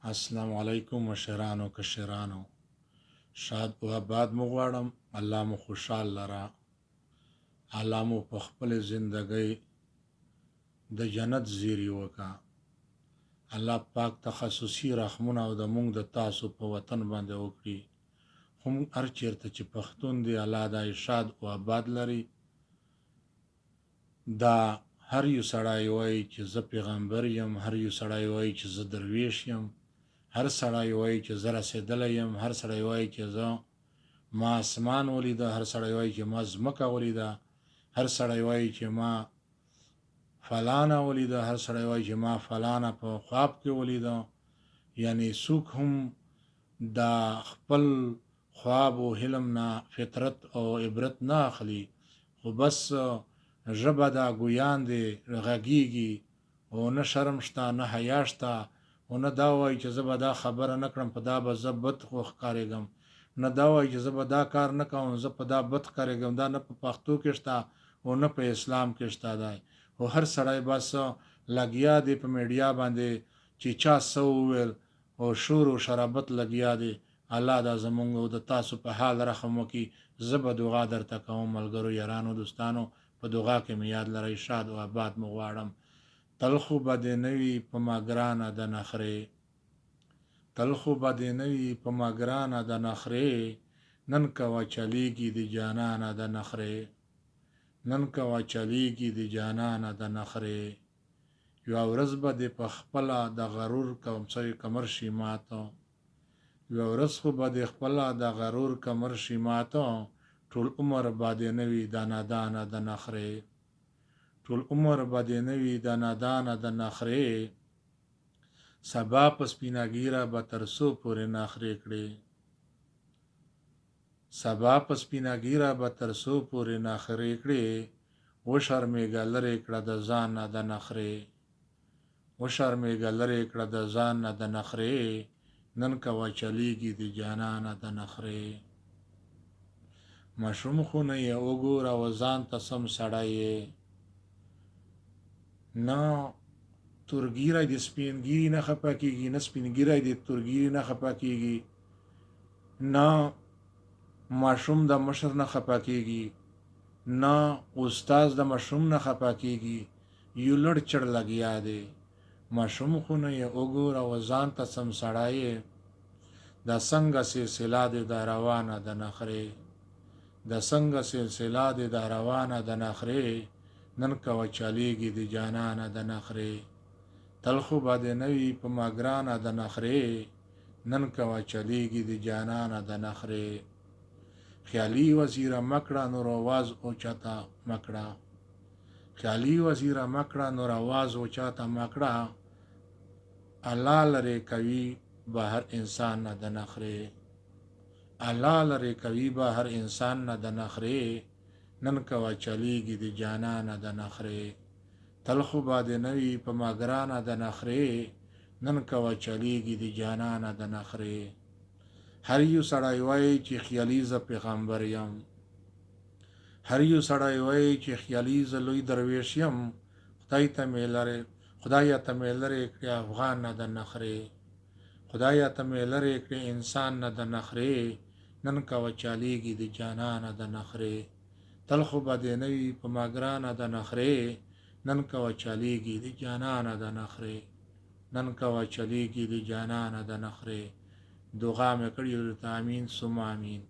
السلام علیکم مشرانو کشرانو، شاد او آباد مو غواړم. الله مو خوشحال لره، الله مو په خپل زندګۍ د جنت زیری وکا. الله پاک تخصصي رحمونه او د مونږ د تاسو په وطن باندې وکړي. هم هر چیرته چې پښتون دی الله دا شاد او آباد لري. دا هر یو سړی وایي چې زه پیغمبر یم، هر یو سړی وایي چې زه درویش یم، هر سړی وایي چې زه رسېدلی یم، هر سړی وایي چې زه ما اسمان ولیده، هر سړی وایي چې ما ځمکه ولیده، هر سړی وایي چې ما فلانه ولیده، هر سړی وایي چې ما فلانه په خواب کې ولیده. یعنی څوک هم دا خپل خواب او حلم نه فطرت او عبرت نه اخلي، خو بس ژبه دا ګویان دی غږیږي او نه شرم شته نه حیا شته، او نه دا وایي چې زه به دا خبره نه کړم په دا به زه بد ښکارېږم، نه دا وایي چې زه به دا کار نه کوم زه په دا بد ښکارېږم. دا نه په پښتو کې شته او نه په اسلام کې شته دی. او هر سړی بس لګیا دی په میډیا باندې چې چا څه وویل او شور او شرابت لګیا دی. الله دا زمونږ او د تاسو په حال رحم وکړي. زه به دعا درته کوم ملګرو یارانو دوستانو، په دعا کې مې یاد لرئ. شاد او آباد مو غواړم. تل خو به دې نه وي په ما ګرانه د نخرې، تل خو به دې نه وي په ما ګرانه د نخرې، نن کوه چلیږي د جانانه د نخرې، نن کوه چلیږي د جانانه د نخرې. یوه ورځ به دې په خپله د غرور کمر شي ماته، یوه ورځ خو به دې خپله د غرور کمر شي ماته، ټول عمر به دې نه وي د نادانه د نخرې، ټول عمر به دې نه وي د نادانه د نخرې. سبا په سپینه ګیره به تر څو پورې نخرې کړې، سبا په سپینه ګیره به تر څو پورې نخرې کړې. وشرمېږه لرې کړه د ځان نه د نخرې، وشرمېږه لرې کړه د ځان نه د نخرې، نن کوه چلیږي د جانانه د نخرې. ماشوم خو نه یې وګوره و ځان ته سم سړی یې، نه تورګیری د سپینګیري نه خفه کېږي، نه سپینګیری د تورګیري نه خفه کېږي، نه ماشوم د مشر نه خفه کېږي، نه استاد د ماشوم نه خفه کېږي. یو لړ چړ لګیا دی. ماشوم خو نه یې وګوره و ځان ته سم سړی یې، دا څنګه سلسله دی دا روانه د نخرې، دا څنګه سلسله دی دا روانه د نخرې، نن کوه چلیږي د جانانه د نخرې. تل خو به دې نه وي په ما ګرانه د نخرې، نن کوه چلیږي د جانانه د نخرې. خیالي وزیره مکړه نور آواز اوچته مکړه، خیالي وزیره مکړه نور آواز اوچته مکړه. الله لرې کوي به هر انسان نه د نخرې، الله لرې کوي به هر انسان نه د نخرې، نن کوه چلیږي د جانانه د نخرې. تل خو به دې نه وي په ما ګرانه د نخرې، نن کوه چلیږي د جانانه د نخرې. هر یو سړی وایي چې خیالي زه پیغمبر یم، هر یو سړی وایي چې خیالي زه لوی درویش یم، خدایه ته مې لرې کړې افغان نه د نخرې، خدایه ته مې لرې کړې انسان نه د نخرې، نن کوه چلیږي د جانانه د نخرې. تل خو به دې نه وي په ما ګرانه د نخرې، نن کوه چلیږي د جانانه د نخرې، نن کوه چلیږي د جانانه د نخرې. دعا مې کړې ورته امین ثم امین.